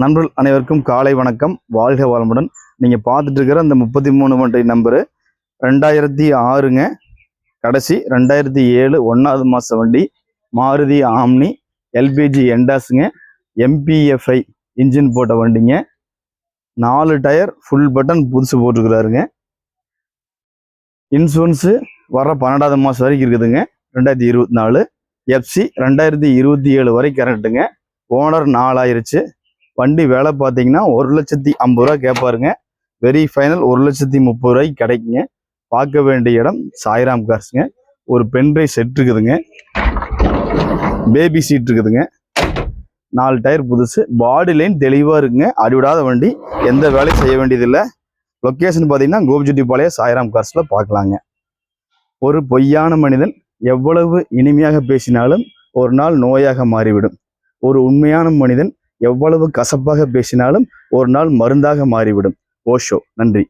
நண்பர்கள் அனைவருக்கும் காலை வணக்கம். வாழ்க வளமுடன். நீங்கள் பார்த்துட்டு இருக்கிற அந்த 33 வண்டி நம்பரு 2006ங்க, கடைசி 2007 1வது மாத வண்டி. மாருதி ஆம்னி எல்பிஜி எண்டாஸுங்க, எம்பிஎஃப்ஐ இன்ஜின் போட்ட வண்டிங்க. 4 டயர் ஃபுல் பட்டன் புதுசு போட்டுருக்குறாருங்க. இன்சூரன்ஸு வர 12வது மாதம் வரைக்கும் இருக்குதுங்க. 2024 எஃப்சி 2027 வரைக்கும் கரண்ட்டுங்க. ஓனர் 4 ஆயிருச்சு. வண்டி வேலை பார்த்தீங்கன்னா 1,50,000 கேட்பாருங்க. வெரி ஃபைனல் 1,30,000 கிடைக்குங்க. பார்க்க வேண்டிய இடம் சாய்ராம் கார்ஸுங்க. ஒரு பென்ட்ரைவ் செட் இருக்குதுங்க, பேபி சீட் இருக்குதுங்க, 4 டயர் புதுசு, பாடி லைன் தெளிவாக இருக்குங்க. அடிவிடாத வண்டி, எந்த வேலையும் செய்ய வேண்டியதில்லை. லொக்கேஷன் பார்த்தீங்கன்னா கோபிச்செட்டிப்பாளையம் சாய்ராம் கார்ஸில் பார்க்கலாங்க. ஒரு பொய்யான மனிதன் எவ்வளவு இனிமையாக பேசினாலும் ஒரு நாள் நோயாக மாறிவிடும். ஒரு உண்மையான மனிதன் எவ்வளவு கசப்பாக பேசினாலும் ஒரு நாள் மருந்தாக மாறிவிடும். ஓஷோ. நன்றி.